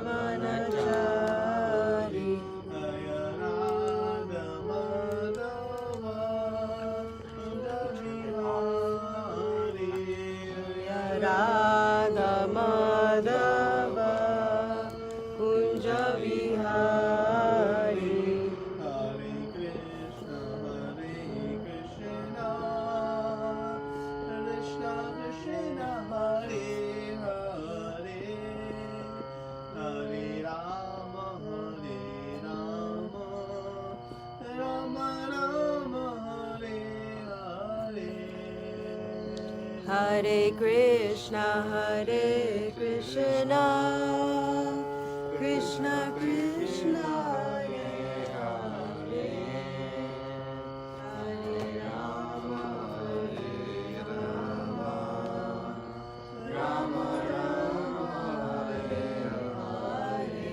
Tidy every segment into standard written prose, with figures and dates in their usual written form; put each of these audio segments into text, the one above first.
Manachari Jaya Radha Madhava Kunja Vihari Jaya Radha Madhava Kunja Vihari Hare Krishna Krishna Krishna Hare Hare Hare Rama Rama Rama Hare Hare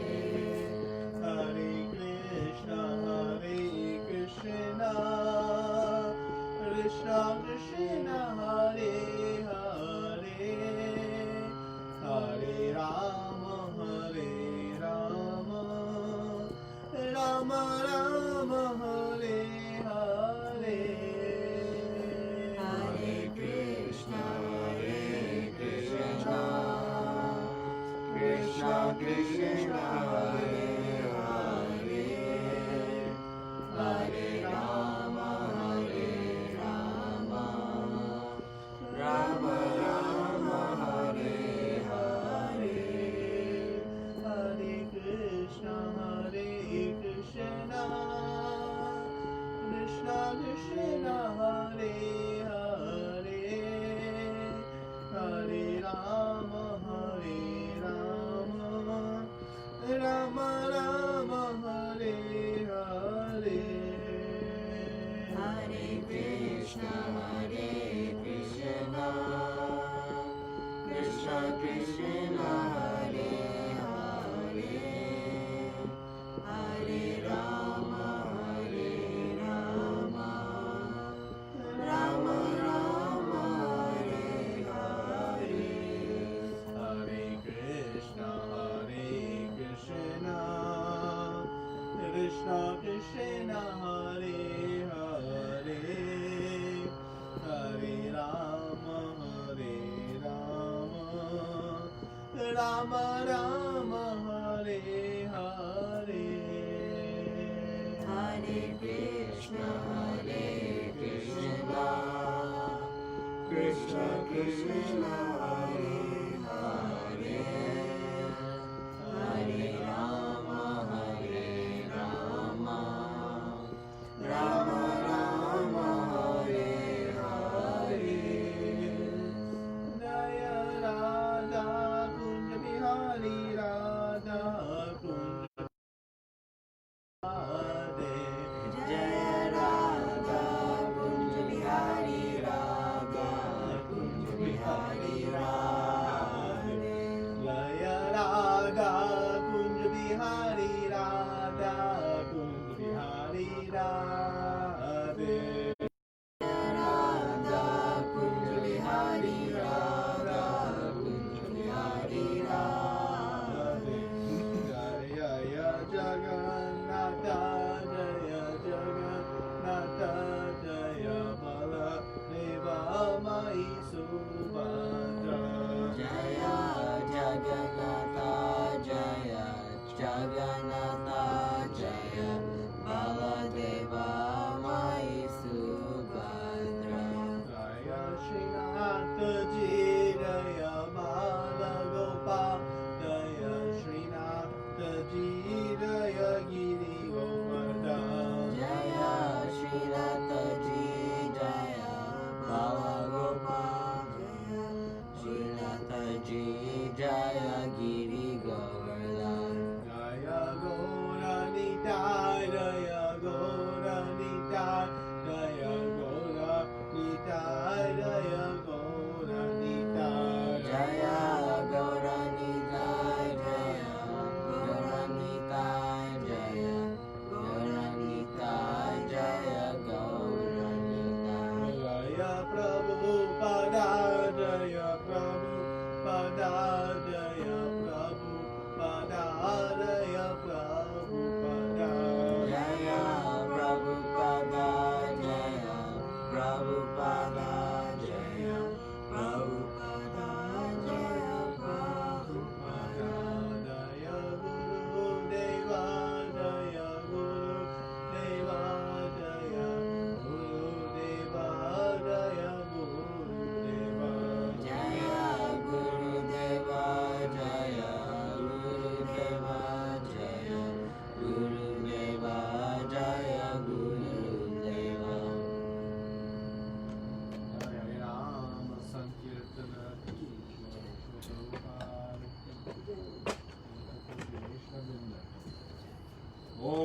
Hare Krishna Krishna Krishna Hare Hare Hare Rama Rama Rama Hare Hare Hare Krishna Krishna Krishna Hare Hare Hare Rama Rama Rama Hare Hare Hare Krishna Krishna Krishna Hare Hare Hare Rama Rama Rama Hare Hare Hare Krishna Krishna Krishna Hare Hare Hare Rama Rama Rama Hare Hare Hare Krishna Krishna Krishna Hare Hare Hare Rama Rama Rama Hare Hare Hare Krishna Krishna Krishna Hare Hare Hare Rama Rama Rama Hare Hare Hare Krishna Krishna Krishna Hare Hare Hare Rama Rama Rama Hare Hare Jaya Radha Kunja Bihari Radha Kunja Radhe Jaya Radha Kunja Bihari Radha Kunja Bihari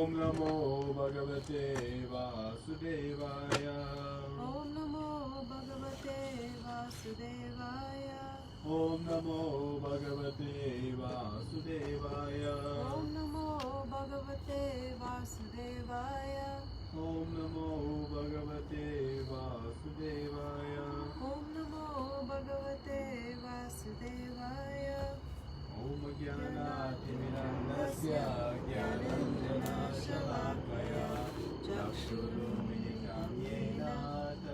Om Namo Bhagavate Vasudevaya. Om Namo Bhagavate Vasudevaya. Om Namo Bhagavate Vasudevaya. Om Namo Bhagavate Vasudevaya. Om Namo Bhagavate Vasudevaya. Om Namo Bhagavate Vasudevaya. Om Jnanaatimirandasya Jnananjana Shalakaya Chakshurumilitam Yena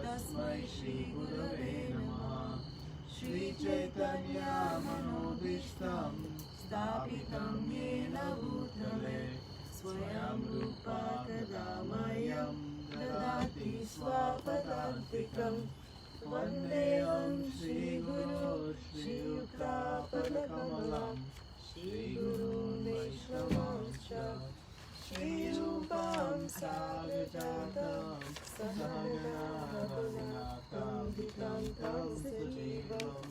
Tasmai Shri Gurave Namaha. Shri Chaitanya Manobishtam Sthapitam Yena Bhutale Swayam Rupa Kadamayam Dadati Swapadantikam. Vandeham Shri Guru Shri Yuktapadakammalam Shri Guru Vaishnavamscha Shri Rupam Sagajatam Sahagana Raghunatham Vitam Tam Sajivam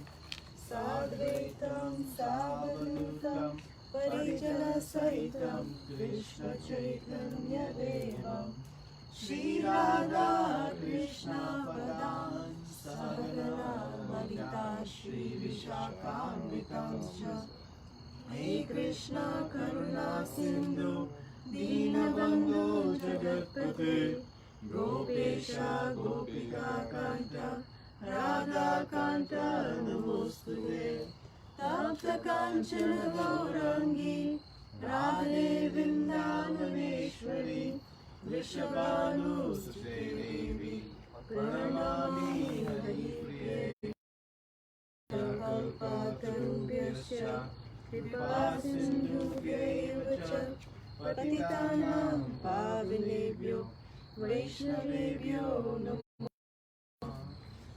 Sadvaitam Savadutam Parijana Sahitam Krishna Chaitanya Devam Shri Radha Krishna Padan Sahagana Lalita Shri Vishakhamritamscha. Hey Krishna Karuna Sindhu Dinabandhu Jagatpate Gopesha Gopika Kanta Radha Kanta Namostute Tapta Kanchana Gaurangi Radhe Vrindavaneshwari Vrishabhanu Devi Pranamami Haripriye Kalpatarubhyascha Kripa Sindhubhyeva cha Patitanam Pavanebhyo Vaishnavebhyo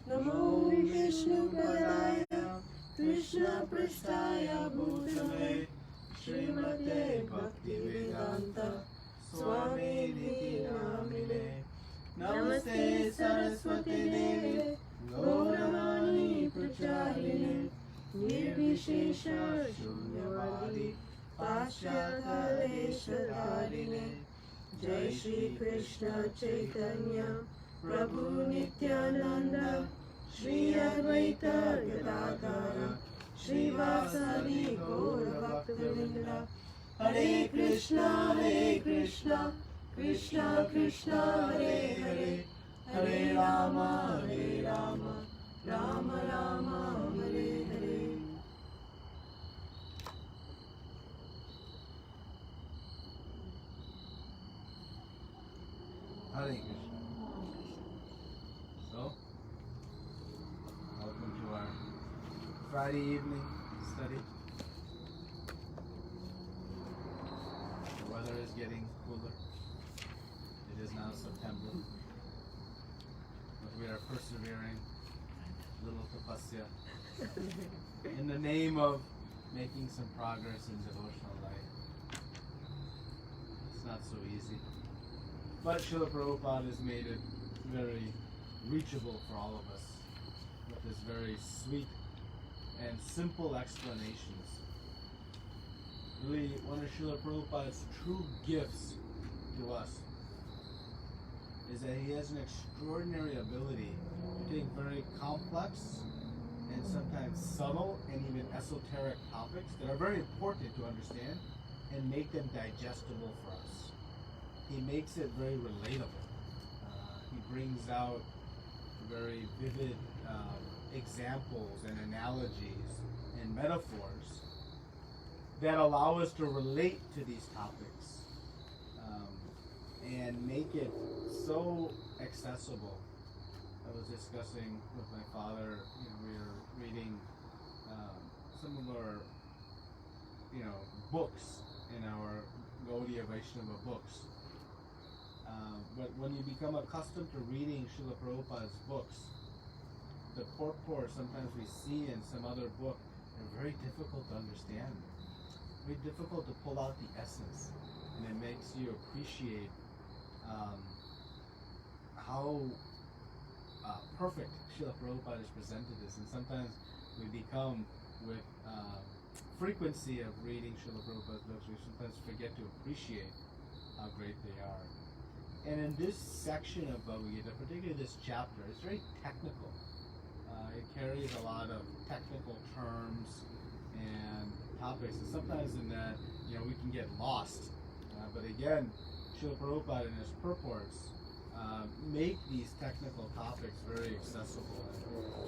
Namo Vishnu Padaya Krishna Prasthaya Bhutale Srimate Bhaktivedanta Swami Niti Namine. Namaste Saraswati Devi Gauravani Pracharine Nirvishesha Shunyavadi Paschatadeshatarine. Jai Shri Krishna Chaitanya Prabhu Nityananda Shri Advaita Gadadhara Shri Vasadi Gaura Bhaktivinoda. Hare Krishna Krishna Krishna Hare Hare Hare Rama Rama Rama Hare Hare. Hare Krishna. So, welcome to our Friday evening study. The weather is getting cooler. It is now September. But we are persevering, little tapasya, in the name of making some progress in devotional life. It's not so easy. But Srila Prabhupada has made it very reachable for all of us with his very sweet and simple explanations. Really, one of Srila Prabhupada's true gifts to us is that he has an extraordinary ability to take very complex and sometimes subtle and even esoteric topics that are very important to understand and make them digestible for us. He makes it very relatable. He brings out very vivid examples and analogies and metaphors that allow us to relate to these topics and make it so accessible. I was discussing with my father, we were reading some of our, books in our Gaudiya Vaishnava books. But when you become accustomed to reading Srila Prabhupada's books, the purport sometimes we see in some other book are very difficult to understand, very difficult to pull out the essence, and it makes you appreciate how perfect Srila Prabhupada has presented this. And sometimes we become, with frequency of reading Srila Prabhupada's books, we sometimes forget to appreciate how great they are. And in this section of Bhagavad Gita, particularly this chapter, it's very technical. It carries a lot of technical terms and topics, and sometimes in that, we can get lost. But again, Srila Prabhupada in his purports make these technical topics very accessible.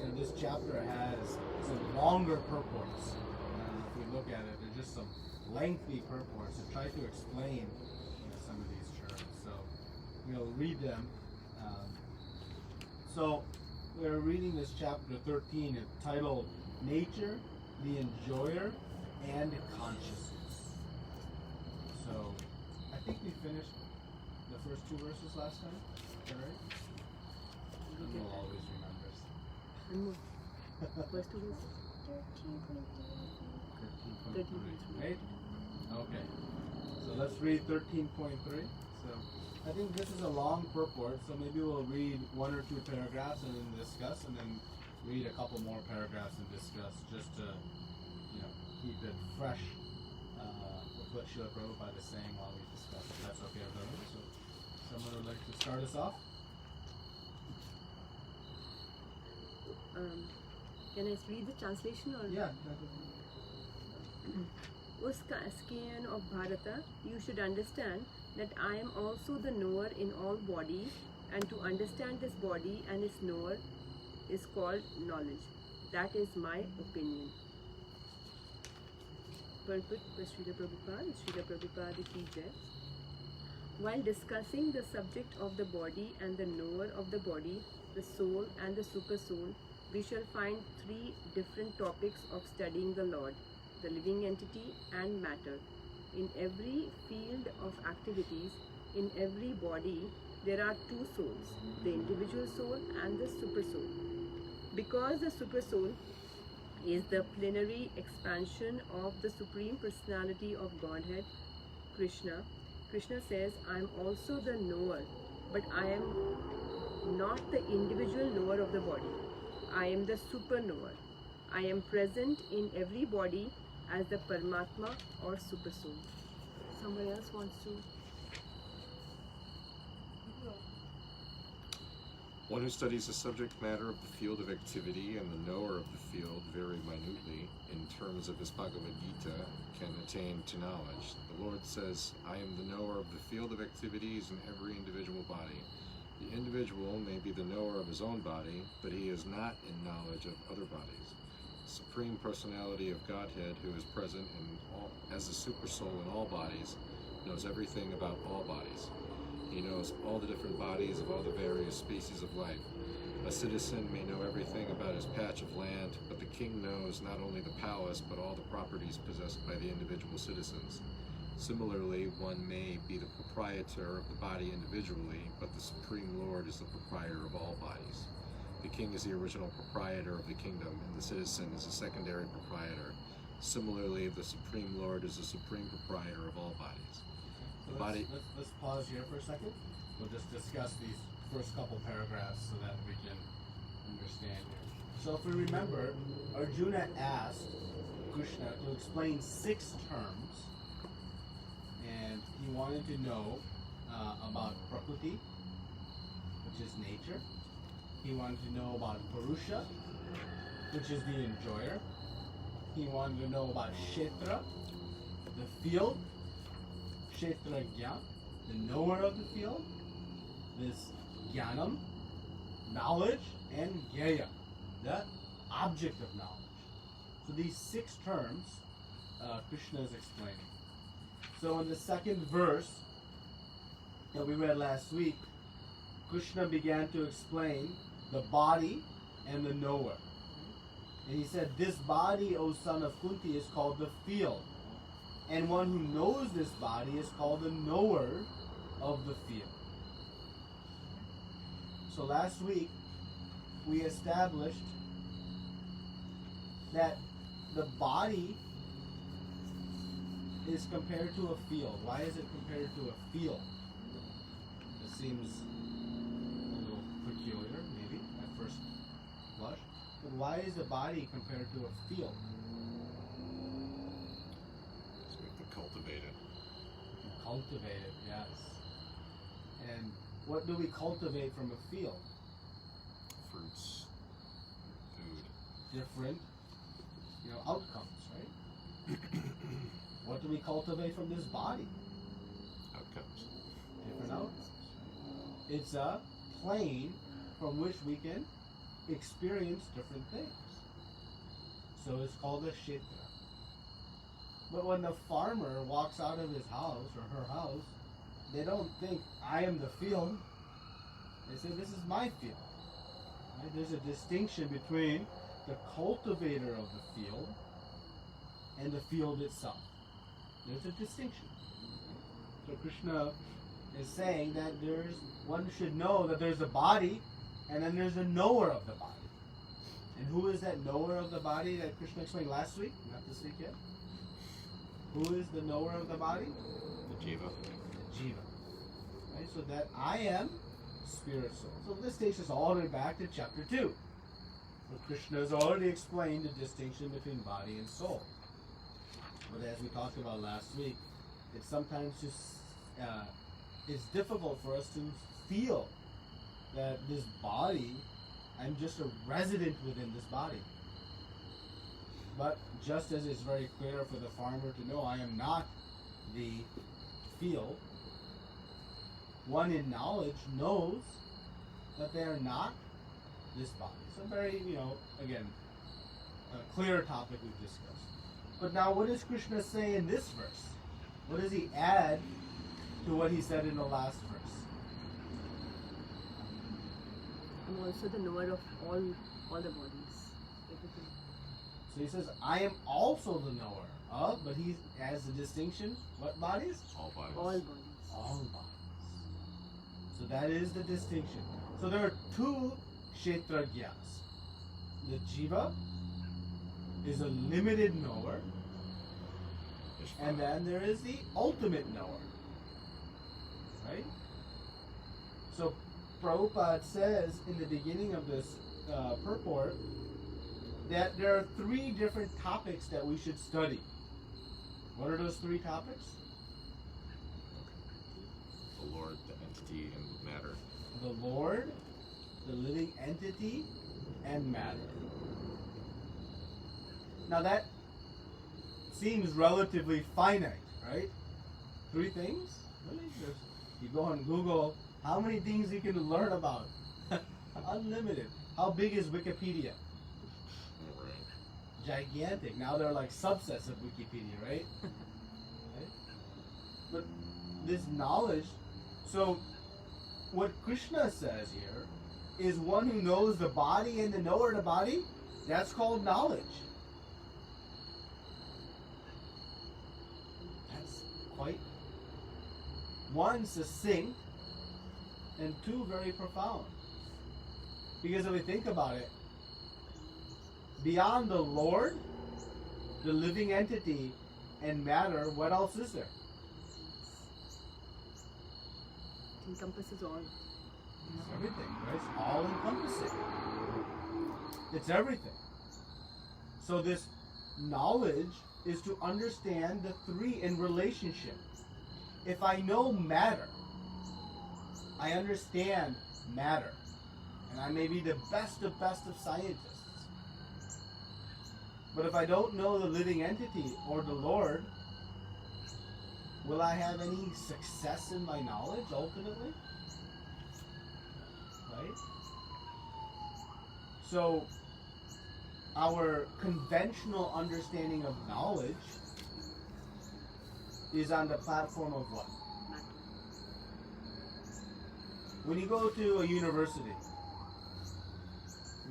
And, this chapter has some longer purports. If we look at it, there's just some lengthy purports that try to explain some of these terms. So we'll read them. So we're reading this chapter 13, entitled Nature, the Enjoyer, and Consciousness. So I think we finished the first two verses last time. Is that right? We'll always remember. First two verses? 13.3. Right? Okay. So let's read 13.3. So I think this is a long purport, so maybe we'll read one or two paragraphs and then discuss, and then read a couple more paragraphs and discuss, just to keep it fresh with what Srila Prabhupada is saying while we discuss. If that's okay with everyone. So someone would like to start us off? Can I read the translation or? Yeah. O scion of Bharata, you should understand that I am also the knower in all bodies, and to understand this body and its knower is called knowledge. That is my opinion. Purport by Srila Prabhupada, Srila Prabhupada ki jai. While discussing the subject of the body and the knower of the body, the soul and the super soul, we shall find three different topics of studying the Lord, the living entity and matter. In every field of activities, in every body, there are two souls, the individual soul and the super soul. Because the super soul is the plenary expansion of the Supreme Personality of Godhead, Krishna, Krishna says, I am also the knower, but I am not the individual knower of the body. I am the super knower. I am present in every body as the Paramatma or super soul. Somebody else wants to? One who studies the subject matter of the field of activity and the knower of the field very minutely, in terms of his Bhagavad Gita, can attain to knowledge. The Lord says, I am the knower of the field of activities in every individual body. The individual may be the knower of his own body, but he is not in knowledge of other bodies. The Supreme Personality of Godhead, who is present as a super soul in all bodies, knows everything about all bodies. He knows all the different bodies of all the various species of life. A citizen may know everything about his patch of land, but the king knows not only the palace, but all the properties possessed by the individual citizens. Similarly, one may be the proprietor of the body individually, but the Supreme Lord is the proprietor of all bodies. The king is the original proprietor of the kingdom, and the citizen is a secondary proprietor. Similarly, the Supreme Lord is the supreme proprietor of all bodies. So let's pause here for a second. We'll just discuss these first couple paragraphs so that we can understand here. So if we remember, Arjuna asked Krishna to explain 6 terms, and he wanted to know about Prakriti, which is nature. He wanted to know about Purusha, which is the enjoyer. He wanted to know about Kshetra, the field, Kshetrajna, the knower of the field, this Jnanam, knowledge, and Jnaya, the object of knowledge. So these 6 terms Krishna is explaining. So in the second verse that we read last week, Krishna began to explain the body and the knower. And he said, this body, O son of Kunti, is called the field. And one who knows this body is called the knower of the field. So last week, we established that the body is compared to a field. Why is it compared to a field? It seems a little peculiar, maybe, at first blush. But why is the body compared to a field? So we can cultivate it. Cultivate it, yes. And what do we cultivate from a field? Fruits, food. Different, outcomes, right? What do we cultivate from this body? Outcomes. Different outcomes. It's a plane from which we can experience different things. So it's called a kshetra. But when the farmer walks out of his house or her house, they don't think, I am the field. They say, this is my field. Right? There's a distinction between the cultivator of the field and the field itself. There's a distinction. So Krishna is saying that one should know that there's a body and then there's a knower of the body. And who is that knower of the body that Krishna explained last week? Not this week yet. Who is the knower of the body? The jiva. The jiva. Right? So that I am spirit soul. So this takes us all the way back to chapter 2. Where Krishna has already explained the distinction between body and soul. But as we talked about last week, it's sometimes just it's difficult for us to feel that this body, I'm just a resident within this body. But just as it's very clear for the farmer to know I am not the field, one in knowledge knows that they are not this body. So very, again, a clear topic we've discussed. But now what does Krishna say in this verse? What does he add to what he said in the last verse? I'm also the knower of all the bodies, everything. So he says, I am also the knower of, but he has the distinction, what bodies? All bodies. All bodies. All bodies. So that is the distinction. So there are two kshetragyas. The jiva is a limited knower, and then there is the ultimate knower. Right? So Prabhupada says in the beginning of this purport that there are 3 different topics that we should study. What are those 3 topics? The Lord, the entity, and matter. The Lord, the living entity, and matter. Now that seems relatively finite, right? 3 things? Really? You go on Google, how many things you can learn about? Unlimited. How big is Wikipedia? Right. Gigantic. Now they're like subsets of Wikipedia, right? Right? But this knowledge, so what Krishna says here is one who knows the body and the knower of the body, that's called knowledge. That's quite, 1, succinct, and 2, very profound. Because if we think about it, beyond the Lord, the living entity, and matter, what else is there? It encompasses all. It's everything, right? It's all encompassing. It's everything. So this knowledge is to understand the 3 in relationship. If I know matter, I understand matter. And I may be the best of scientists. But if I don't know the living entity or the Lord, will I have any success in my knowledge ultimately? Right? So, our conventional understanding of knowledge is on the platform of what? When you go to a university,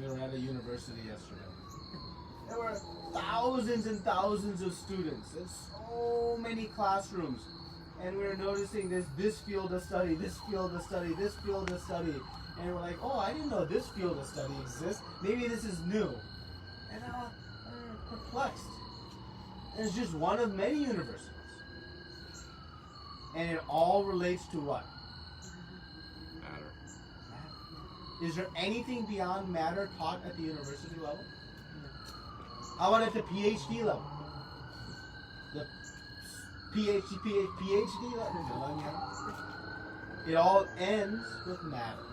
we were at a university yesterday. There were thousands and thousands of students and so many classrooms. And we were noticing this field of study, this field of study, this field of study. And we're like, oh, I didn't know this field of study exists. Maybe this is new. And we're perplexed. And it's just one of many universities. And it all relates to what? Matter. Is there anything beyond matter taught at the university level? How about at the PhD level? The PhD, it all ends with matter,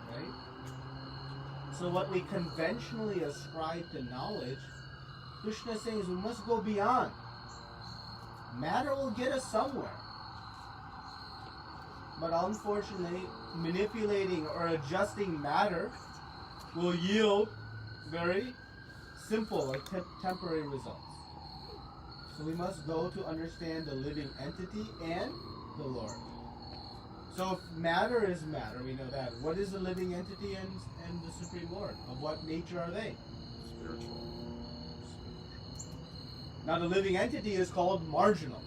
right? So what we conventionally ascribe to knowledge, Krishna is saying is we must go beyond. Matter will get us somewhere. But unfortunately, manipulating or adjusting matter will yield very simple or temporary results. So we must go to understand the living entity and the Lord. So if matter is matter, we know that. What is the living entity and the Supreme Lord? Of what nature are they? Spiritual. Now the living entity is called marginal.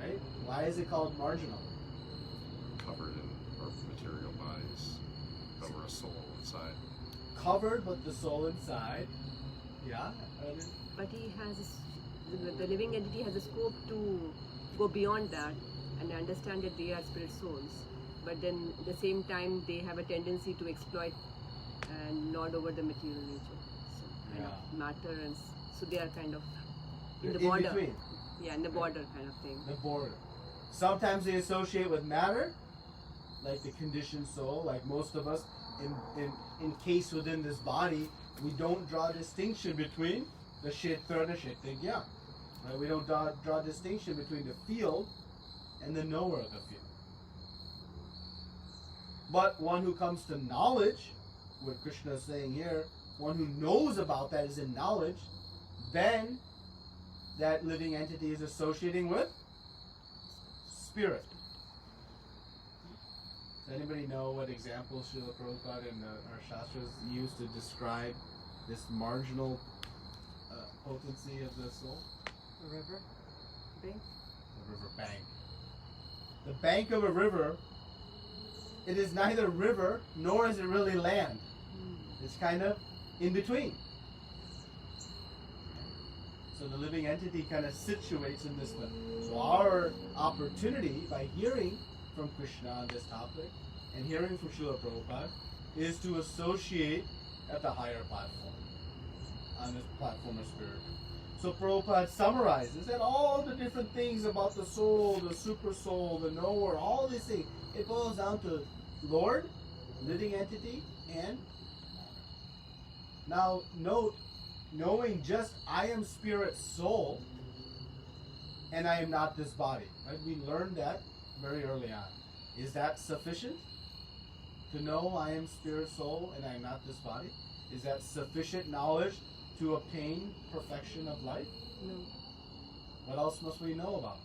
Right? Why is it called marginal? Covered in our material bodies, but we're a soul inside. Covered, but the soul inside. Yeah? But he has, the living entity has a scope to go beyond that and understand that they are spirit souls. But then at the same time, they have a tendency to exploit and lord over the material nature. So kind of matter, and so they are kind of in the border. Between. Yeah, in the border kind of thing. The border. Sometimes they associate with matter, like the conditioned soul, like most of us encased within this body, we don't draw distinction between the Kshetra and the Kshetrajna. Right? We don't draw distinction between the field and the knower of the field. But one who comes to knowledge, what Krishna is saying here, one who knows about that is in knowledge, then that living entity is associating with spirit. Does anybody know what examples Srila Prabhupada and our Shastras used to describe this marginal potency of the soul? A river, bank. The river bank. The bank of a river, it is neither river nor is it really land. It's kind of in between. So the living entity kind of situates in this way. So our opportunity by hearing from Krishna on this topic and hearing from Srila Prabhupada is to associate at the higher platform, on this platform of spirit. So Prabhupada summarizes that all the different things about the soul, the super soul, the knower, all these things, it boils down to Lord, living entity, and now note, knowing just I am spirit soul and I am not this body. Right? We learned that very early on. Is that sufficient? To know I am spirit soul and I am not this body? Is that sufficient knowledge to obtain perfection of life? No. What else must we know about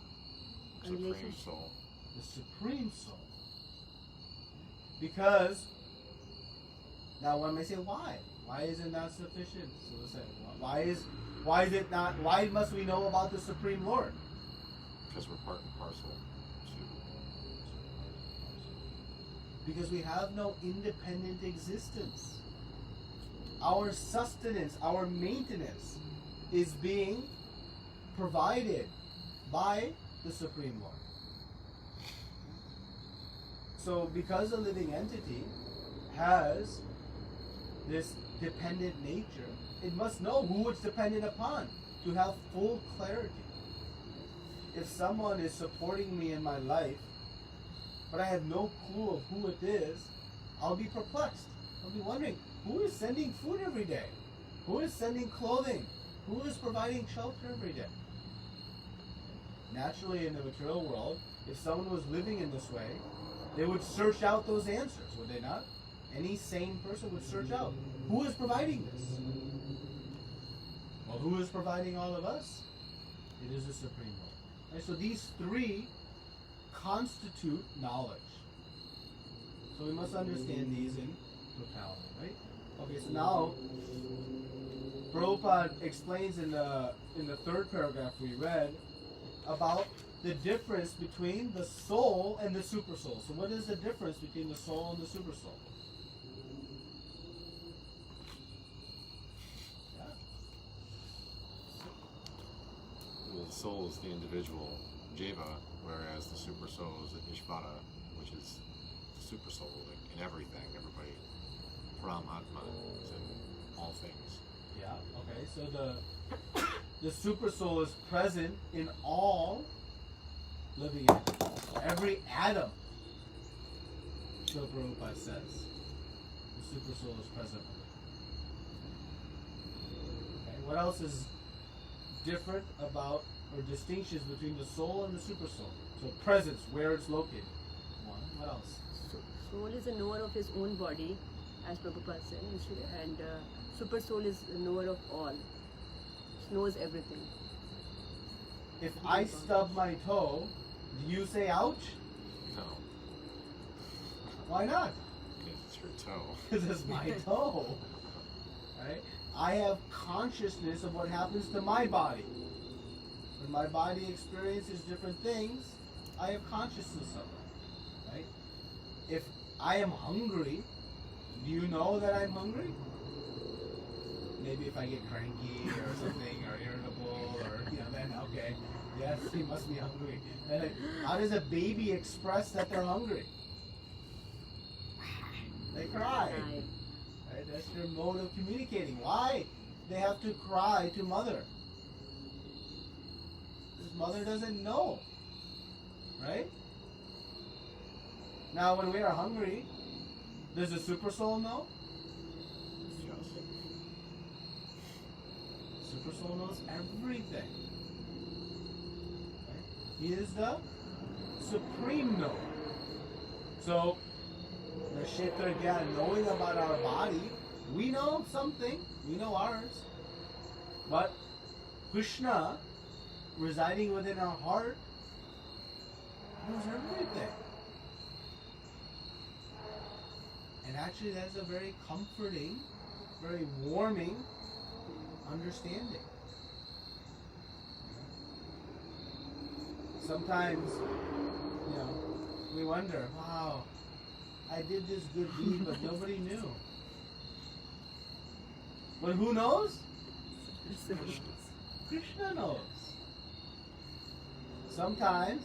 Supreme soul. the Supreme Soul? Because, now one may say, why? Why is it not sufficient? So let's say, why is it not? Why must we know about the Supreme Lord? Because we're part and parcel to. Because we have no independent existence. Our sustenance, our maintenance is being provided by the Supreme Lord. So because a living entity has this dependent nature, it must know who it's dependent upon to have full clarity. If someone is supporting me in my life, but I have no clue of who it is, I'll be perplexed. I'll be wondering, who is sending food every day? Who is sending clothing? Who is providing shelter every day? Naturally, in the material world, if someone was living in this way, they would search out those answers, would they not? Any sane person would search out, who is providing this? Well, who is providing all of us? It is the Supreme Lord. Right, so these three constitute knowledge. So we must understand these in totality, right? Okay, so now Prabhupada explains in the third paragraph we read about the difference between the soul and the super soul. So what is the difference between the soul and the super soul? Yeah. The soul is the individual Jiva, whereas the super soul is the Ishvara, which is the super soul, like in everything, everybody. Brahmatma is in all things. Yeah, okay, so the The super soul is present in all living entities. Every atom, Srila Prabhupada says, the super soul is present with it. Okay, what else is different about, or distinctions between the soul and the super soul? So presence, where it's located. One. What else? Soul is a knower of his own body, as Prabhupada said, and super soul is a knower of all. Knows everything. If I stub my toe, do you say ouch? No, Why not? because it's your toe. Because it's my toe. Right? I have consciousness of what happens to my body. When my body experiences different things, I have consciousness of it. Right? If I am hungry, do you know that I'm hungry? Maybe if I get cranky or something, or irritable, or then okay, yes, he must be hungry. And how does a baby express that they're hungry? They cry. Right? That's their mode of communicating. Why? They have to cry to mother. Because mother doesn't know. Right? Now, when we are hungry, does the super soul know? Super soul knows everything. Right? He is the supreme knower. So, the Kshetra Gyan, knowing about our body, we know something, we know ours. But Krishna, residing within our heart, knows everything. And actually, that's a very comforting, very warming understanding. Sometimes, we wonder, wow, I did this good deed, but nobody knew. But who knows? Krishna knows. Sometimes,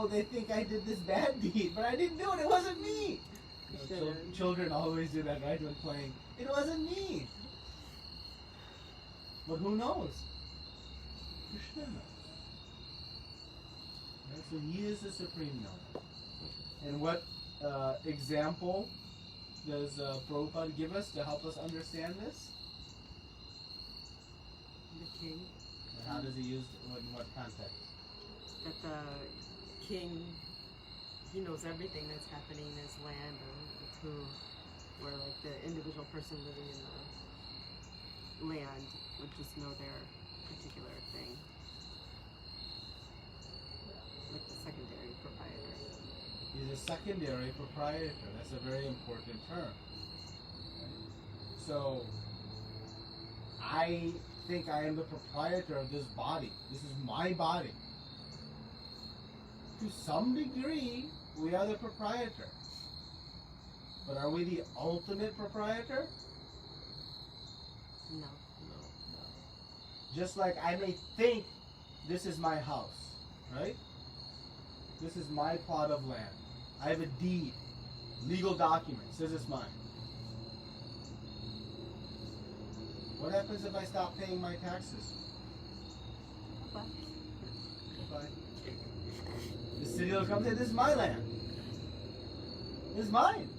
they think I did this bad deed, but I didn't do it. It wasn't me. Children always do that, right, when playing. It wasn't me. But who knows? Krishna knows. Right? So he is the supreme knower. And what example does Prabhupada give us to help us understand this? The king. And how does he use it? In what context? That the king, he knows everything that's happening in his land, or like the individual person living in the land would just know their particular thing. Like the secondary proprietor. He's a secondary proprietor. That's a very important term. So, I think I am the proprietor of this body. This is my body. To some degree, we are the proprietor. But are we the ultimate proprietor? No. No. Just like I may think this is my house, right? This is my plot of land. I have a deed, legal document, says it's mine. What happens if I stop paying my taxes? Bye. The city will come and say, this is my land. This is mine.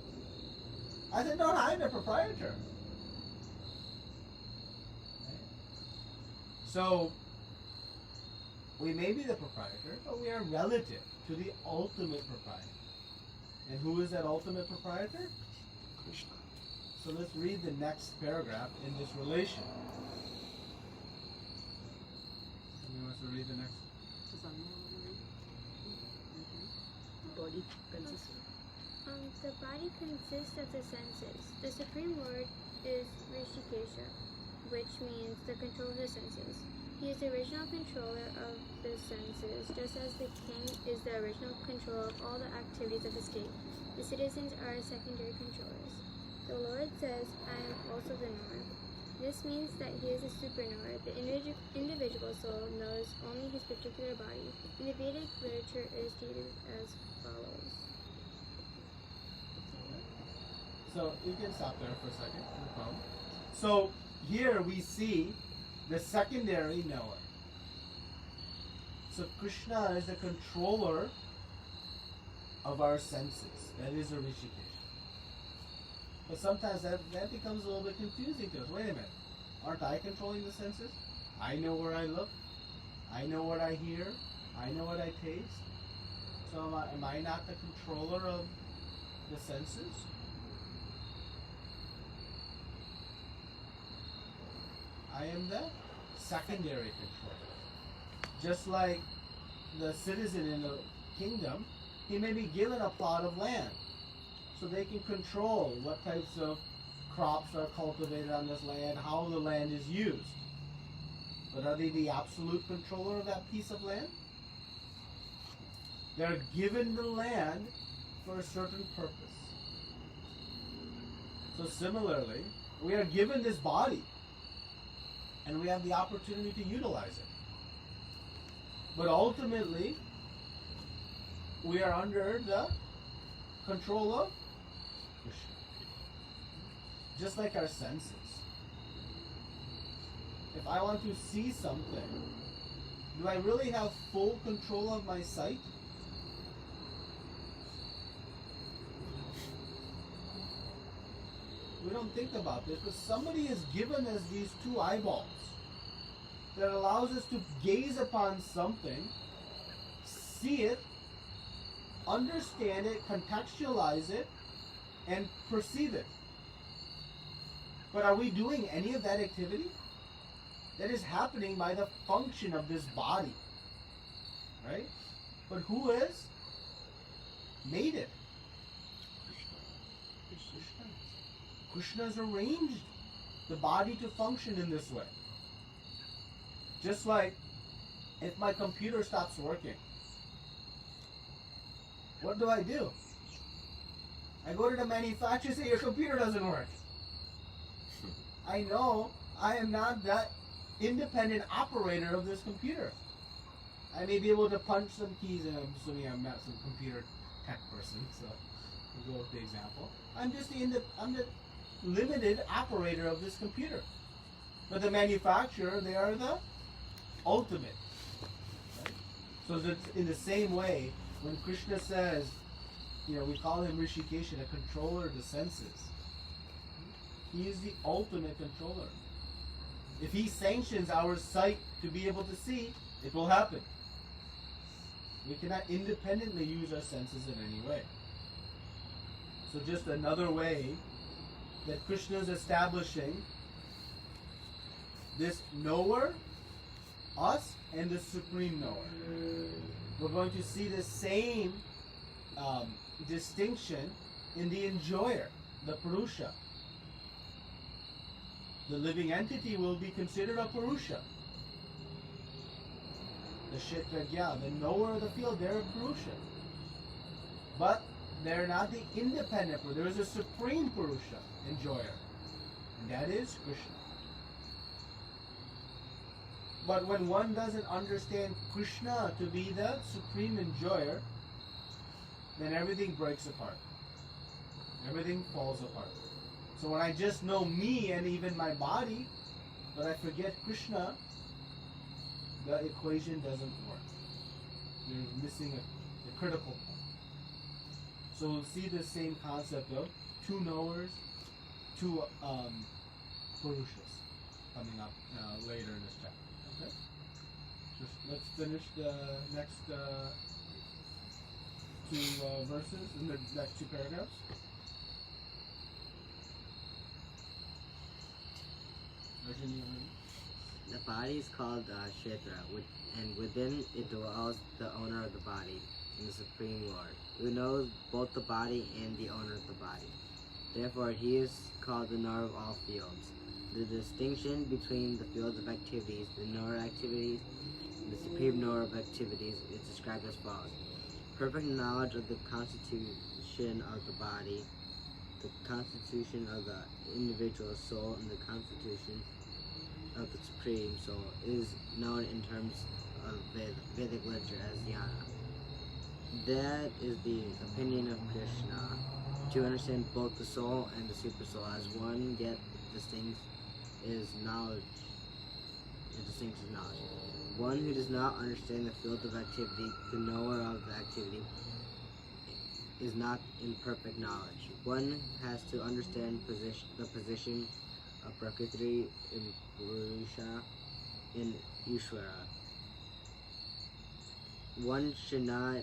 I said, no, I'm the proprietor. Right? So, we may be the proprietor, but we are relative to the ultimate proprietor. And who is that ultimate proprietor? Krishna. So let's read the next paragraph in this relation. Somebody wants to read the next? Body consists. The body consists of the senses. The Supreme Lord is Rishikesha, which means the control of the senses. He is the original controller of the senses, just as the king is the original controller of all the activities of the state. The citizens are secondary controllers. The Lord says, I am also the knower. This means that he is a super-knower. The individual soul knows only his particular body. In the Vedic literature, it is stated as follows. So you can stop there for a second, no problem. So here we see the secondary knower. So Krishna is the controller of our senses. That is a Rishikesh. But sometimes that becomes a little bit confusing to us. Wait a minute. Aren't I controlling the senses? I know where I look. I know what I hear. I know what I taste. So am I not the controller of the senses? I am the secondary controller. Just like the citizen in the kingdom, he may be given a plot of land. So they can control what types of crops are cultivated on this land, how the land is used. But are they the absolute controller of that piece of land? They're given the land for a certain purpose. So similarly, we are given this body and we have the opportunity to utilize it. But ultimately, we are under the control of Krishna. Just like our senses. If I want to see something, do I really have full control of my sight? We don't think about this, but somebody has given us these two eyeballs that allows us to gaze upon something, see it, understand it, contextualize it, and perceive it. But are we doing any of that activity? That is happening by the function of this body. Right? But who has made it? Krishna. Krishna has arranged the body to function in this way. Just like if my computer stops working, what do? I go to the manufacturer and say, your computer doesn't work. I know I am not that independent operator of this computer. I may be able to punch some keys, and I'm assuming I'm not some computer tech person, so we'll go with the example. I'm just I'm the limited operator of this computer. But the manufacturer, they are the ultimate. Right? So that in the same way, when Krishna says, we call him Rishikesh, a controller of the senses. He is the ultimate controller. If he sanctions our sight to be able to see, it will happen. We cannot independently use our senses in any way. So just another way that Krishna is establishing this knower, us, and the supreme knower. We're going to see the same distinction in the enjoyer, the Purusha. The living entity will be considered a Purusha. The Kshetrajna, the knower of the field, they're a Purusha. But they're not the independent Purusha. There is a supreme Purusha, enjoyer. And that is Krishna. But when one doesn't understand Krishna to be the supreme enjoyer, then everything breaks apart. Everything falls apart. So when I just know me and even my body, but I forget Krishna, the equation doesn't work. You're missing a critical point. So we'll see the same concept of two knowers, two Purushas coming up later in this chapter. Okay? Just let's finish the next two verses in the next two paragraphs. The body is called Kshetra, and within it dwells the owner of the body, and the Supreme Lord, who knows both the body and the owner of the body. Therefore, he is called the knower of all fields. The distinction between the fields of activities, the knower activities, and the supreme knower of activities is described as follows. Perfect knowledge of the constitution of the body, the constitution of the individual soul, and the constitution of the supreme soul is known in terms of Vedic literature as jnana. That is the opinion of Krishna. To understand both the soul and the super soul as one, yet distinct, is knowledge distinctive knowledge. One who does not understand the field of activity, the knower of the activity, is not in perfect knowledge. One has to understand the position of Prakriti in Purusha in Ishvara. One should not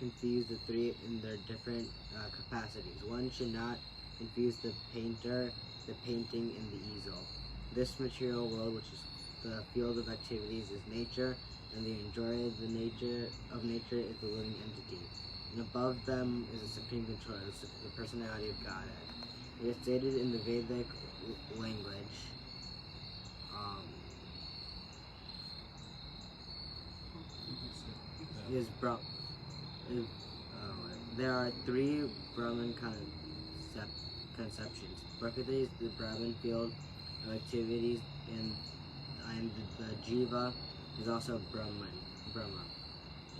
confuse the three in their different capacities. One should not confuse the painter, the painting, and the easel. This material world, which is the field of activities, is nature, and the enjoyer of nature is the living entity. And above them is the supreme controller, the personality of Godhead. It is stated in the Vedic language. There are three Brahman conceptions. Prakriti is the Brahman field of activities, and the Jiva is also Brahma,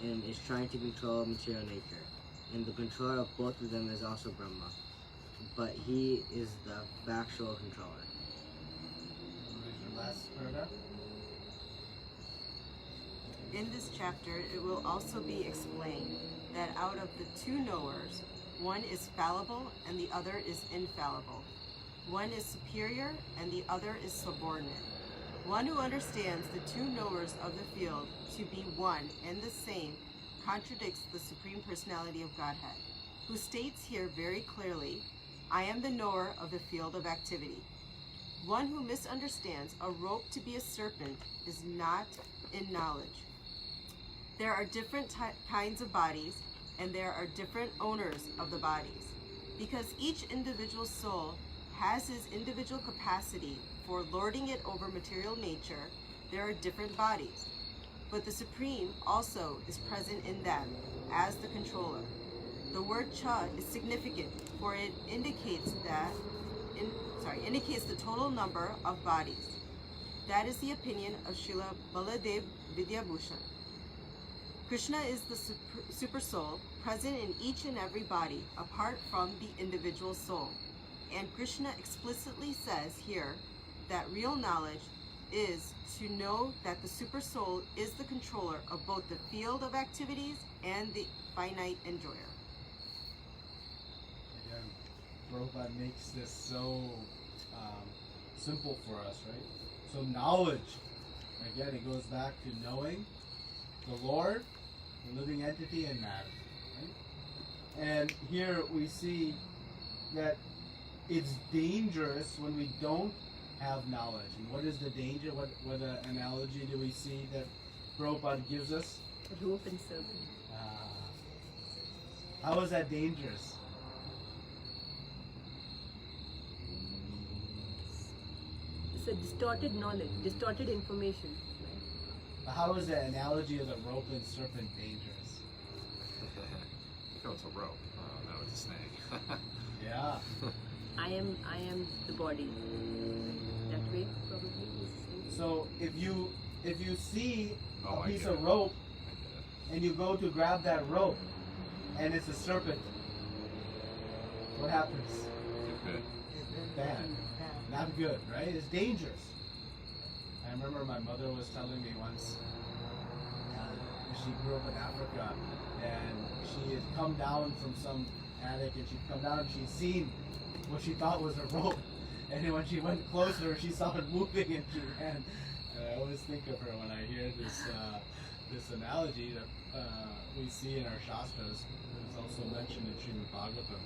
and is trying to control material nature. And the controller of both of them is also Brahma, but he is the factual controller. What is your last paragraph? In this chapter, it will also be explained that out of the two knowers, one is fallible and the other is infallible. One is superior and the other is subordinate. One who understands the two knowers of the field to be one and the same contradicts the Supreme Personality of Godhead, who states here very clearly, I am the knower of the field of activity. One who misunderstands a rope to be a serpent is not in knowledge. There are different kinds of bodies, and there are different owners of the bodies. Because each individual soul has his individual capacity for lording it over material nature, there are different bodies. But the Supreme also is present in them as the controller. The word cha is significant, for it indicates the total number of bodies. That is the opinion of Srila Baladev Vidyabhushan. Krishna is the super soul present in each and every body apart from the individual soul. And Krishna explicitly says here that real knowledge is to know that the super soul is the controller of both the field of activities and the finite enjoyer. Again, Prabhupada makes this so simple for us, right? So knowledge, again, it goes back to knowing the Lord, the living entity, and matter. Right? And here we see that it's dangerous when we don't have knowledge. And what is the danger? What analogy do we see that Prabhupada gives us? Rope and serpent. How is that dangerous? It's a distorted knowledge, distorted information. How is the analogy of the rope and serpent dangerous? Oh, it's a rope. No, it's a snake. Yeah. I am the body. That way, probably. So if you see Oh, a I piece get of it. rope I get it. and you go to grab that rope and it's a serpent, what happens? Good. Bad. Not good, right? It's dangerous. I remember my mother was telling me once, she grew up in Africa, and she had come down from some attic, and she'd come down and she'd seen what she thought was a rope, and then when she went closer, she saw it moving and she ran. And I always think of her when I hear this analogy that we see in our Shastras. It's also mentioned in Srimad Bhagavatam.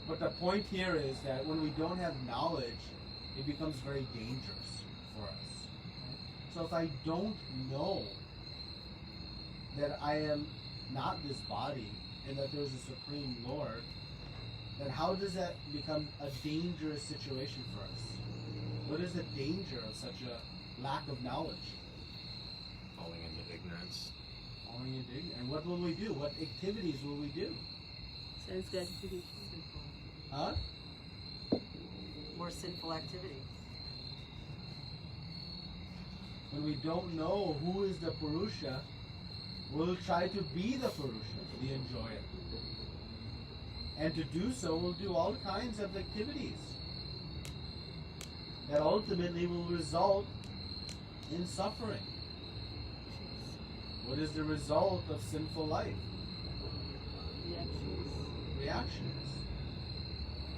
But the point here is that when we don't have knowledge, it becomes very dangerous for us. So if I don't know that I am not this body and that there's a Supreme Lord, then how does that become a dangerous situation for us? What is the danger of such a lack of knowledge? Falling into ignorance. Falling into ignorance. And what will we do? What activities will we do? Sense gratification. Huh? More sinful activity. When we don't know who is the Purusha, we'll try to be the Purusha, the enjoyer. And to do so, we'll do all kinds of activities that ultimately will result in suffering. What is the result of sinful life? Reactions.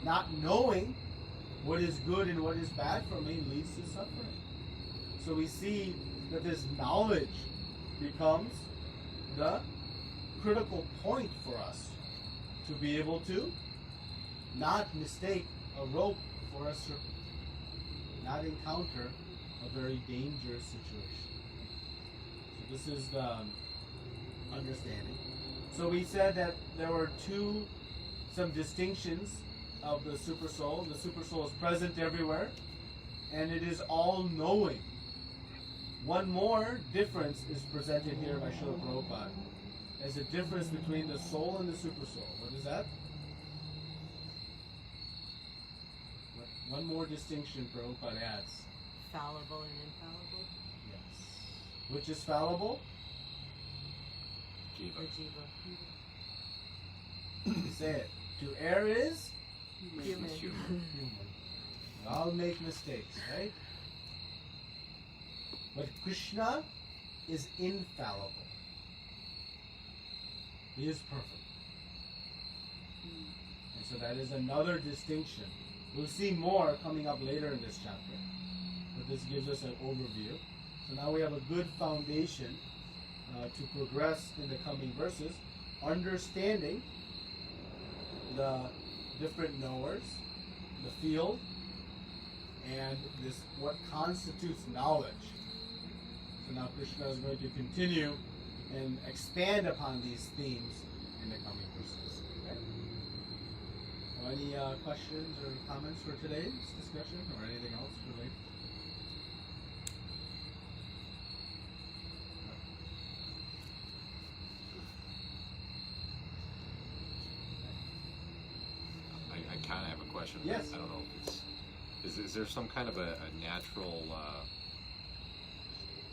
Not knowing what is good and what is bad for me leads to suffering. So we see that this knowledge becomes the critical point for us to be able to not mistake a rope for a serpent, not encounter a very dangerous situation. So this is the understanding. So we said that there were some distinctions of the super soul. The super soul is present everywhere, and it is all-knowing. One more difference is presented here by Srila Prabhupada as a difference between the soul and the super soul. What is that? One more distinction Prabhupada adds. Fallible and infallible. Yes. Which is fallible? Or Jiva. jiva. Say it. To err is? Human. Human. We all make mistakes, right? But Krishna is infallible. He is perfect. And so that is another distinction. We'll see more coming up later in this chapter. But this gives us an overview. So now we have a good foundation to progress in the coming verses, understanding the different knowers, the field, and this what constitutes knowledge. So now Krishna is going to continue and expand upon these themes in the coming verses. Okay? So any questions or comments for today's discussion, or anything else related? I kind of have a question. Yes. I don't know if it's... Is there some kind of a natural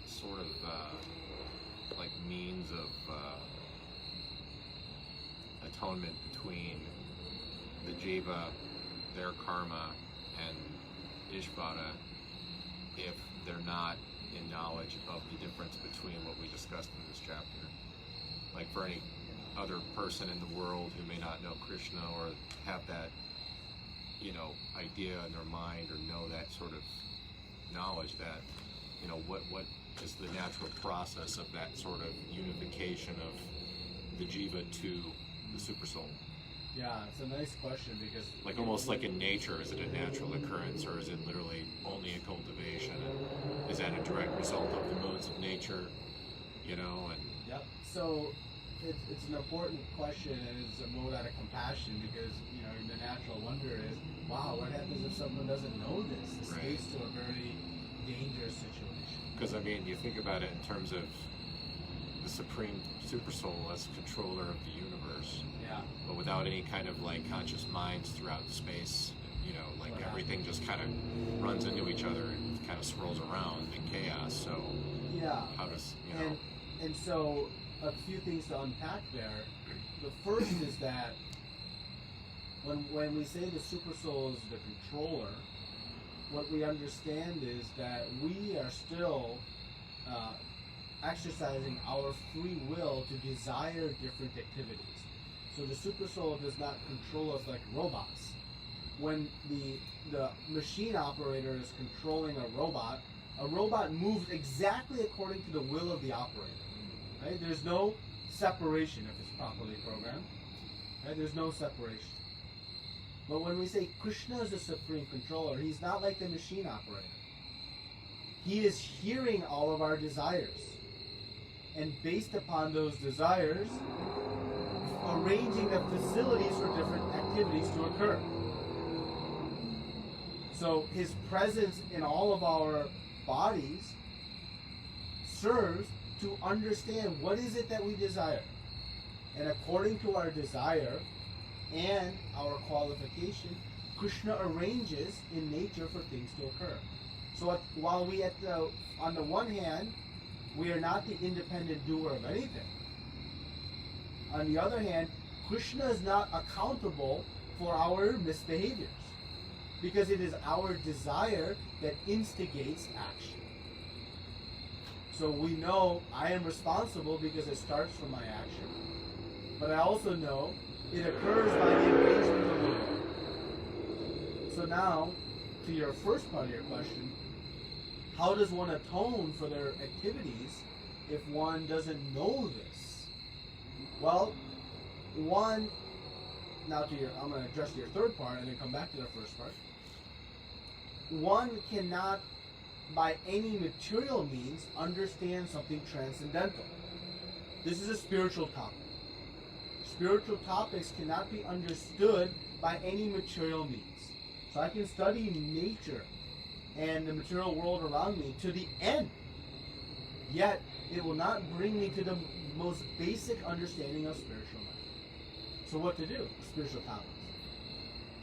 sort of like means of atonement between the jiva, their karma, and Ishvara if they're not in knowledge of the difference between what we discussed in this chapter? Like for any other person in the world who may not know Krishna or have that, idea in their mind or know that sort of knowledge, that, what is the natural process of that sort of unification of the jiva to the super soul? Yeah, it's a nice question because... Like almost like in nature, is it a natural occurrence or is it literally only a cultivation? And is that a direct result of the modes of nature, and... Yep. So it's an important question, and it's a mode out of compassion because, the natural wonder is, wow, what happens if someone doesn't know this? This Right. leads to a very dangerous situation. Because, you think about it in terms of the supreme super soul as controller of the universe, Yeah. but without any kind of conscious minds throughout space, What everything just kind of runs into each other and kind of swirls around in chaos. So Yeah. how does, And so a few things to unpack there. The first is that when we say the super soul is the controller, what we understand is that we are still exercising our free will to desire different activities. So the super soul does not control us like robots. When the machine operator is controlling a robot moves exactly according to the will of the operator. Right? There's no separation if it's properly programmed. Right? There's no separation. But when we say Krishna is the supreme controller, he's not like the machine operator. He is hearing all of our desires. And based upon those desires, arranging the facilities for different activities to occur. So his presence in all of our bodies serves to understand what is it that we desire. And according to our desire and our qualification, Krishna arranges in nature for things to occur. So while we on the one hand, we are not the independent doer of anything. On the other hand, Krishna is not accountable for our misbehaviors, because it is our desire that instigates action. So we know I am responsible because it starts from my action. But I also know it occurs by the arrangement of the world. So now, to your first part of your question, how does one atone for their activities if one doesn't know this? Well, one, now I'm going to address your third part and then come back to the first part. One cannot, by any material means, understand something transcendental. This is a spiritual topic. Spiritual topics cannot be understood by any material means. So I can study nature and the material world around me to the end, yet it will not bring me to the most basic understanding of spiritual life. So what to do with spiritual topics?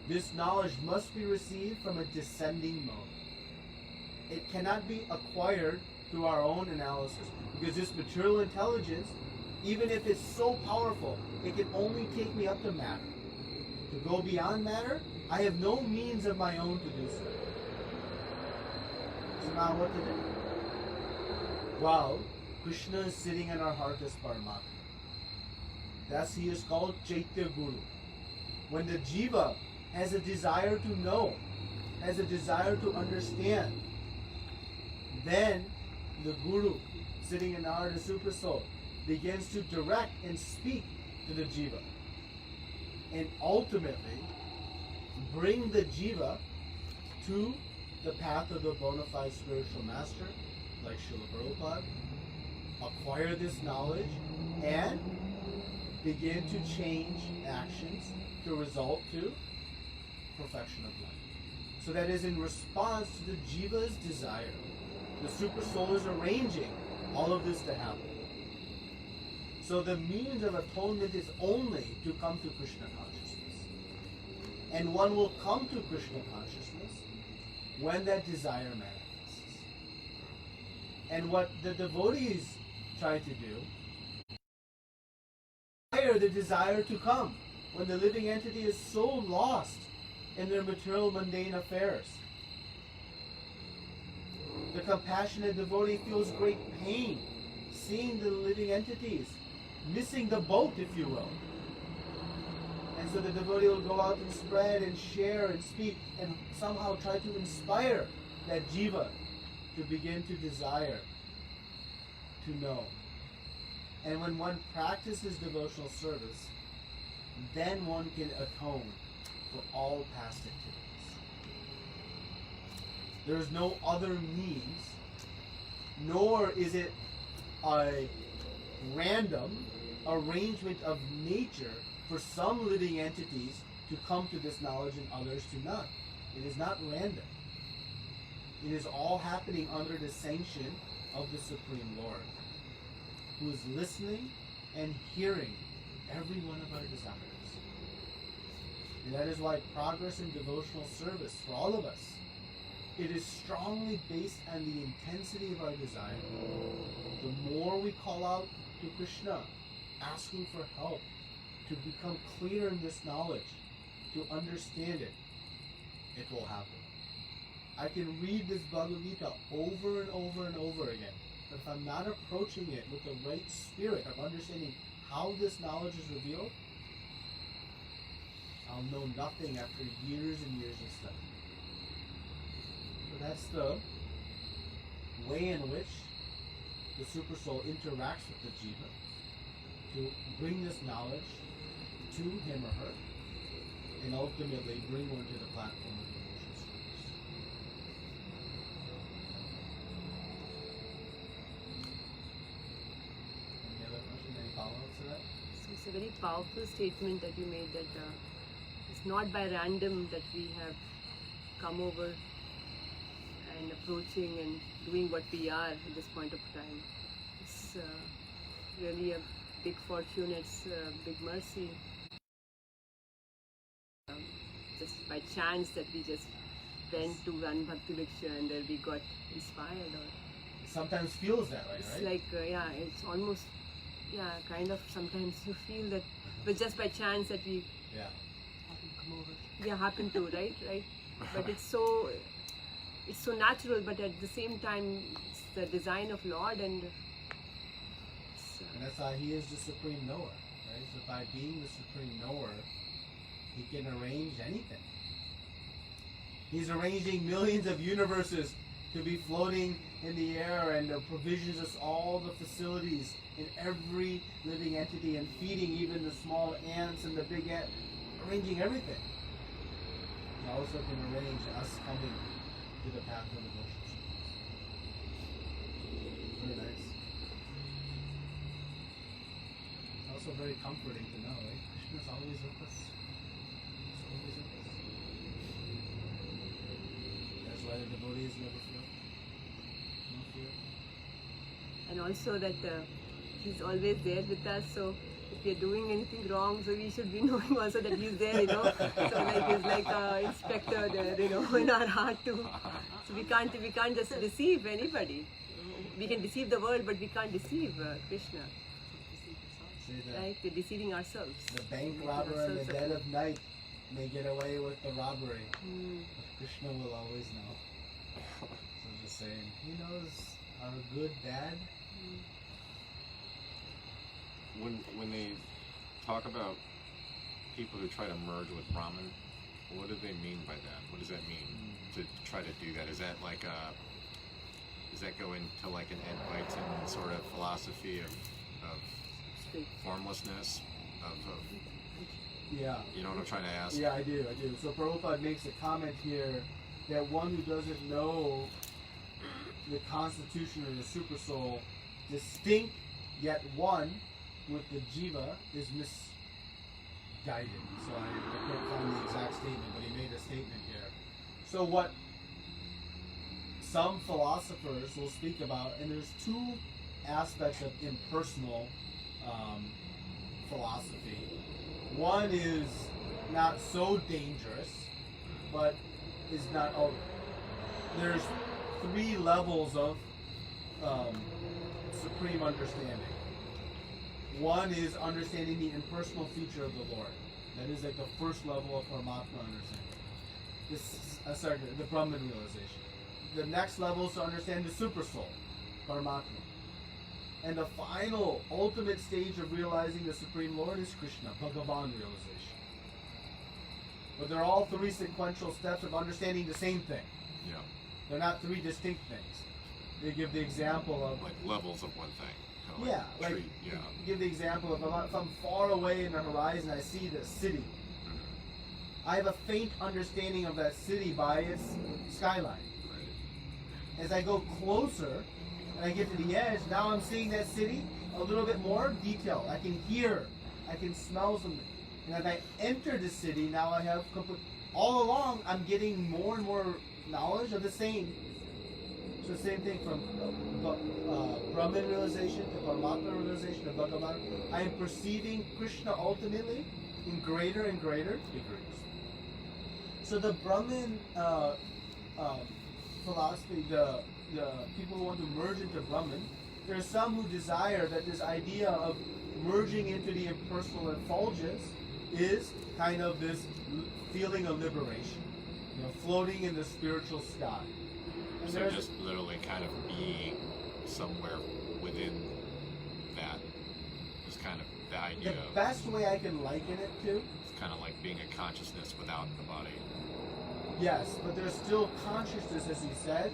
This knowledge must be received from a descending mode. It cannot be acquired through our own analysis, because this material intelligence, even if it's so powerful, it can only take me up to matter. To go beyond matter, I have no means of my own to do so. So now what to do? Well, Krishna is sitting in our heart as Paramatma. Thus he is called Chaitya Guru. When the jiva has a desire to know, has a desire to understand, then the Guru, sitting in the heart of Super Soul, begins to direct and speak to the jiva. And ultimately, bring the jiva to the path of the bona fide spiritual master, like Srila Prabhupada, acquire this knowledge, and begin to change actions to result to perfection of life. So that is in response to the jiva's desire. The super soul is arranging all of this to happen. So the means of atonement is only to come to Krishna consciousness. And one will come to Krishna consciousness when that desire manifests. And what the devotees try to do, acquire the desire to come when the living entity is so lost in their material mundane affairs. The compassionate devotee feels great pain seeing the living entities missing the boat, if you will. And so the devotee will go out and spread and share and speak and somehow try to inspire that jiva to begin to desire, to know. And when one practices devotional service, then one can atone for all past activities. There is no other means, nor is it a random arrangement of nature for some living entities to come to this knowledge and others to not. It is not random. It is all happening under the sanction of the Supreme Lord, who is listening and hearing every one of our desires. And that is why progress in devotional service for all of us, it is strongly based on the intensity of our desire. The more we call out to Krishna, asking for help, to become clear in this knowledge, to understand it, it will happen. I can read this Bhagavad Gita over and over and over again, but if I'm not approaching it with the right spirit of understanding how this knowledge is revealed, I'll know nothing after years and years of study. So that's the way in which the Super Soul interacts with the jiva to bring this knowledge to him or her, and ultimately bring one to the platform of devotional service. Any other questions? Any follow-ups to that? So it's a very powerful statement that you made, that it's not by random that we have come over and approaching and doing what we are at this point of time. It's really a big fortune, it's a big mercy. Just by chance that we just went to run Bhakti Viksha and there we got inspired. Or It sometimes feels that way, it's right? like, it's almost, kind of sometimes you feel that, but just by chance that we Yeah. Come over. happen to, right? But it's so natural, but at the same time, it's the design of Lord, and And that's how he is the supreme knower, right? So by being the supreme knower, he can arrange anything. He's arranging millions of universes to be floating in the air, and provisions us all the facilities in every living entity, and feeding even the small ants and the big ant, arranging everything. He also can arrange us coming to the path of devotion. Very nice. It's also very comforting to know, right? Krishna's always with us. He's always with us. That's why the devotees never feel. No fear. and also that he's always there with us. So if we're doing anything wrong, so we should be knowing also that he's there, So like he's like an inspector there, in our heart too. So we can't just deceive anybody. We can deceive the world, but we can't deceive Krishna. Right? We're deceiving ourselves. The bank robber in the dead of night may get away with the robbery, but Krishna will always know. So the same. He knows our good, bad. When they talk about people who try to merge with Brahman, what do they mean by that? What does that mean to try to do that? Is that like does that go into like an Advaitin sort of philosophy of formlessness? Yeah. You know what I'm trying to ask? Yeah, I do. So Prabhupada makes a comment here that one who doesn't know the constitution of the super soul, distinct yet one with the jiva, is misguided. So I can't find the exact statement, but he made a statement here. So what some philosophers will speak about, and there's two aspects of impersonal philosophy. One is not so dangerous, but is not. There's three levels of supreme understanding. One is understanding the impersonal feature of the Lord. That is like the first level of Paramatma understanding. The Brahman realization. The next level is to understand the super soul, Paramatma. And the final, ultimate stage of realizing the Supreme Lord is Krishna, Bhagavan realization. But they're all three sequential steps of understanding the same thing. Yeah. They're not three distinct things. They give the example of... Like levels of one thing. Yeah, like give the example of if I'm far away in the horizon, I see the city. I have a faint understanding of that city by its skyline. Right. As I go closer, and I get to the edge, now I'm seeing that city a little bit more detailed. I can hear, I can smell something. And as I enter the city, now I have all along, I'm getting more and more knowledge of the same. So same thing from Brahman realization to Paramatma realization to Bhagavan. I am perceiving Krishna ultimately in greater and greater degrees. So the Brahman philosophy, the people who want to merge into Brahman, there are some who desire that this idea of merging into the impersonal effulgence is kind of this feeling of liberation, floating in the spiritual sky. And So just literally kind of being somewhere within that is kind of the idea the of... best way I can liken it to, It's kind of like being a consciousness without the body. yes, but there's still consciousness, as he said,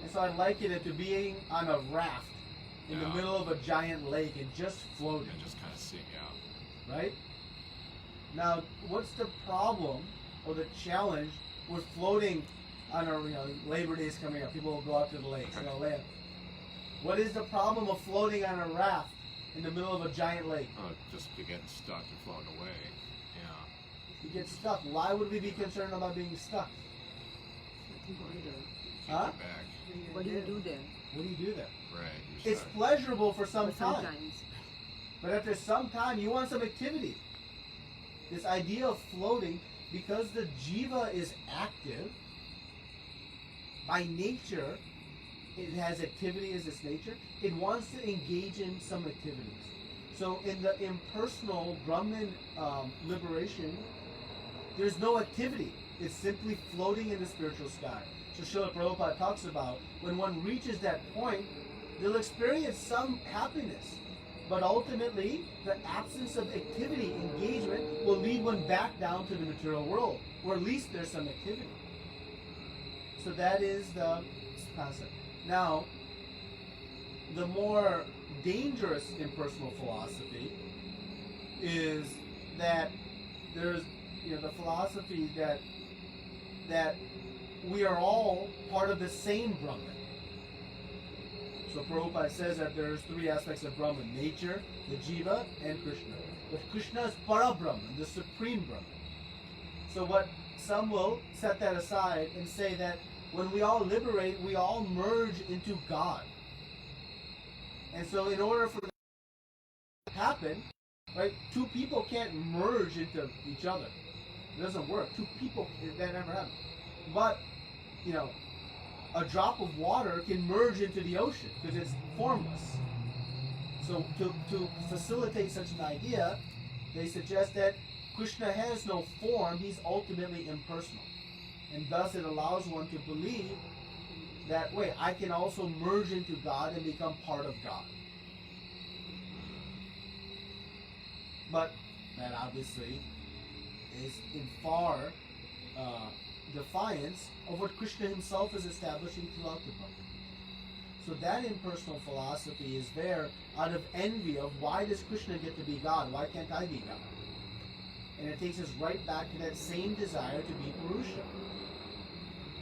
and so I liken it to being on a raft in the middle of a giant lake and just floating. And just kind of seeing out. Right? Now, what's the problem or the challenge with floating on a, Labor Day is coming up. People will go out to the lakes, land. What is the problem of floating on a raft in the middle of a giant lake? Oh, just to get stuck and float away. Yeah. You get stuck. Why would we be concerned about being stuck? Huh? Get back. What do you do there? What do you do there? Right. You're It's stuck. pleasurable for some time. Sometimes. But after some time, you want some activity. This idea of floating, because the jiva is active, by nature, it has activity as its nature. It wants to engage in some activities. So in the impersonal Brahman liberation, there's no activity. It's simply floating in the spiritual sky. So Srila Prabhupada talks about when one reaches that point, They'll experience some happiness, but ultimately, the absence of activity, engagement, will lead one back down to the material world, or at least there's some activity. So that is the concept. Now, the more dangerous impersonal philosophy is that there's, the philosophy that we are all part of the same Brahman. So Prabhupada says that there's three aspects of Brahman: nature, the jiva, and Krishna. But Krishna is Para-Brahman, the supreme Brahman. So what some will set that aside and say that when we all liberate, we all merge into God. And so in order for that to happen, right, two people can't merge into each other. It doesn't work. Two people, that never happens. But, a drop of water can merge into the ocean because it's formless. So to facilitate such an idea, they suggest that Krishna has no form, he's ultimately impersonal. And thus it allows one to believe that, wait, I can also merge into God and become part of God. But that obviously is in far defiance of what Krishna himself is establishing throughout the book. So that impersonal philosophy is there out of envy of why does Krishna get to be God? Why can't I be God? And it takes us right back to that same desire to be Purusha.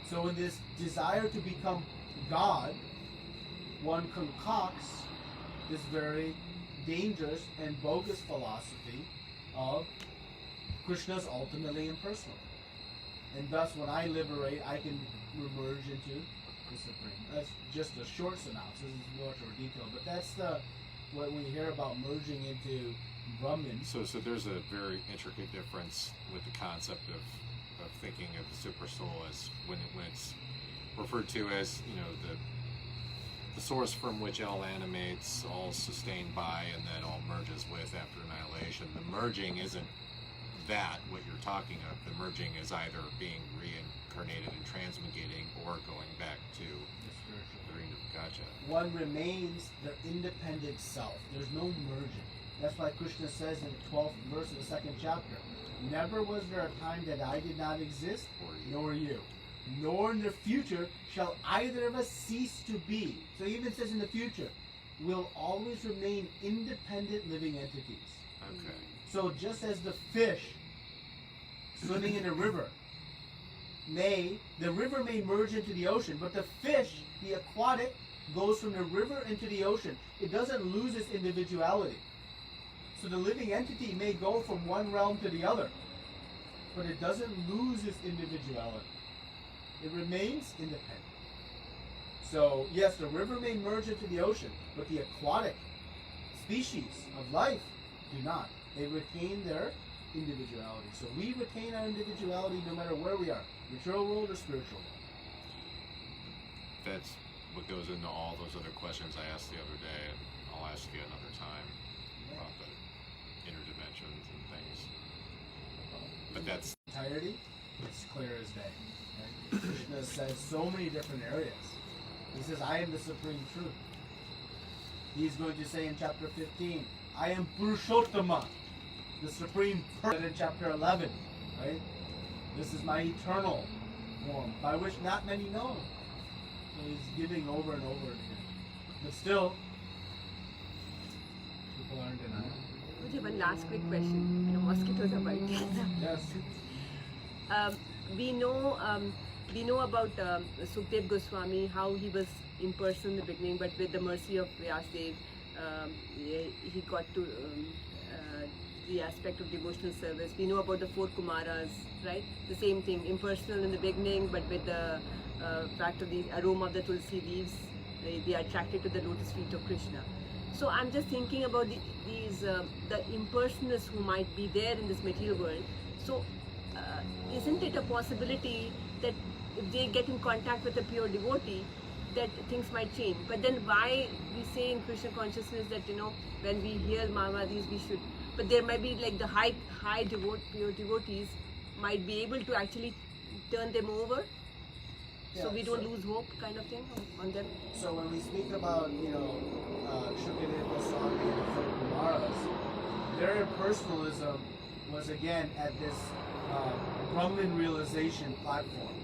So in this desire to become God, one concocts this very dangerous and bogus philosophy of Krishna's ultimately impersonal. And thus when I liberate, I can emerge into the Supreme. That's just a short synopsis, it's much more detailed, but that's what we hear about merging into Brahman. So there's a very intricate difference with the concept of thinking of the super soul as when it's referred to as the source from which all animates, all sustained by, and then all merges with after annihilation. The merging isn't that what you're talking of. The merging is either being reincarnated and transmigrating or going back to the ring of Gotcha. One remains their independent self. There's no merging. That's why Krishna says in the 12th verse of the 2nd chapter, never was there a time that I did not exist, nor you. Nor in the future shall either of us cease to be. So he even says in the future, we'll always remain independent living entities. Okay. So just as the fish swimming in a river, the river may merge into the ocean, but the fish, the aquatic, goes from the river into the ocean. It doesn't lose its individuality. So the living entity may go from one realm to the other, but it doesn't lose its individuality. It remains independent. So yes, the river may merge into the ocean, but the aquatic species of life do not. They retain their individuality. So we retain our individuality no matter where we are, material world or spiritual world. That's what goes into all those other questions I asked the other day, and I'll ask you another time about the interdimensions and things. But that's entirety, it's clear as day. Right? Krishna says so many different areas. He says, I am the supreme truth. He's going to say in chapter 15, I am Purushottama, the supreme person in chapter 11, right? This is my eternal form, by which not many know. So he's giving over and over again. But still, people aren't denying. Okay, one last quick question. The mosquitoes are biting. Yes. We know about Sukdev Goswami, how he was impersonal in the beginning, but with the mercy of Vyasadeva, he got to the aspect of devotional service. We know about the 4 Kumaras, right? The same thing, impersonal in the beginning, but with the fact of the aroma of the tulsi leaves, they are attracted to the lotus feet of Krishna. So I'm just thinking about the impersonalists who might be there in this material world. So isn't it a possibility that if they get in contact with a pure devotee, that things might change? But then why we say in Krishna consciousness that, when we hear Mahavadis, we should, but there might be like the pure devotees might be able to actually turn them over? So Yeah, we don't so- lose hope, kind of thing, on them. So when we speak about, Shukadeva Goswami and the Kumaras, their impersonalism was again at this Brahman realization platform.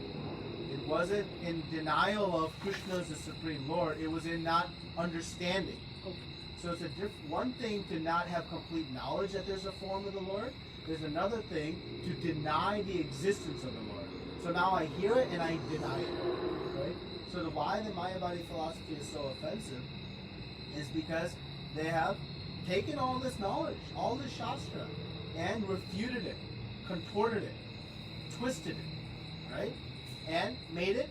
It wasn't in denial of Krishna as the Supreme Lord, it was in not understanding. Okay. So it's one thing to not have complete knowledge that there's a form of the Lord. There's another thing to deny the existence of the Lord. So now I hear it and I deny it. Right? So why the Mayavadi philosophy is so offensive is because they have taken all this knowledge, all this Shastra, and refuted it, contorted it, twisted it, right? And made it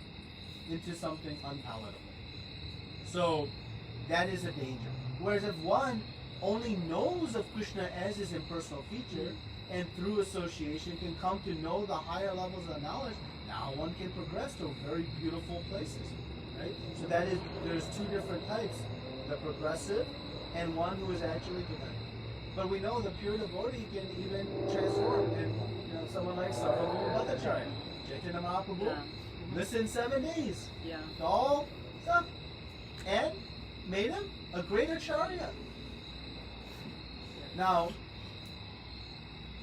into something unpalatable. So that is a danger. Whereas if one only knows of Krishna as his impersonal feature, and through association can come to know the higher levels of knowledge, now one can progress to very beautiful places, right? So there's two different types, the progressive and one who is actually divine. But we know the pure devotee can even transform, and someone like Sarvabhauma Bhattacharya, Chaitanya Mahaprabhu, Yeah. listened 7 days Yeah. to all stuff, and made him a great acharya. Now,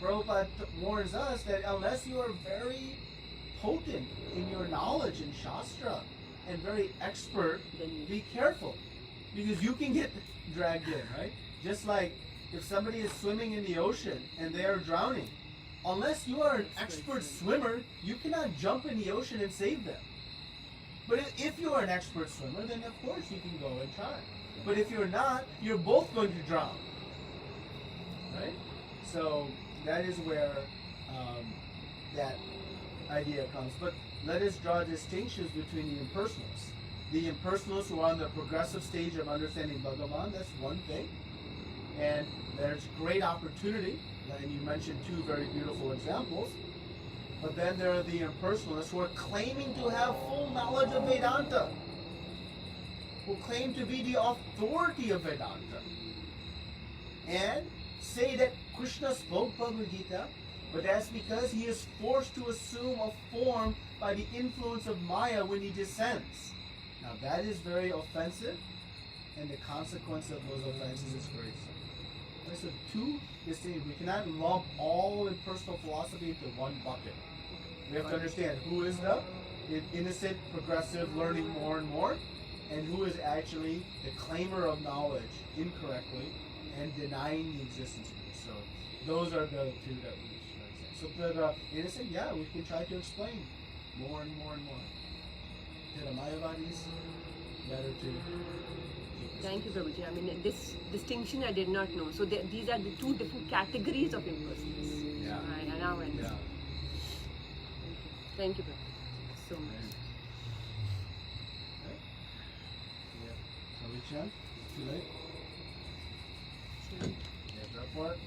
Prabhupada warns us that unless you are very potent in your knowledge in Shastra and very expert, Then you- be careful, because you can get dragged in, right? Just like if somebody is swimming in the ocean and they are drowning, unless you are an expert swimmer, you cannot jump in the ocean and save them. But if you are an expert swimmer, then of course you can go and try. But if you're not, you're both going to drown. Right? So that is where that idea comes. But let us draw distinctions between the impersonalists. The impersonalists who are on the progressive stage of understanding Bhagavan, that's one thing. And there's great opportunity. And you mentioned two very beautiful examples. But then there are the impersonalists who are claiming to have full knowledge of Vedanta, who claim to be the authority of Vedanta, and say that Krishna spoke Bhagavad Gita, but that's because he is forced to assume a form by the influence of Maya when he descends. Now that is very offensive, and the consequence of those offenses is great. So two distinct. We cannot lump all impersonal philosophy into one bucket. We have to understand who is the innocent, progressive, learning more and more, and who is actually the claimer of knowledge incorrectly and denying the existence of it. So those are the two that we should understand. So the innocent, yeah, we can try to explain more and more and more. To the Mayavadis, better to. Thank you, Prabhuji. I mean, this distinction I did not know. So these are the two different categories of impersonalists. Yeah. I now understand. Yeah. Thank you, Prabhuji, so much. Yeah. Shall we chant? Too late? Yeah, report.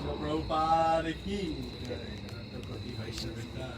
Shri Prabhupada ki jai. Jai Koti Vaishnava.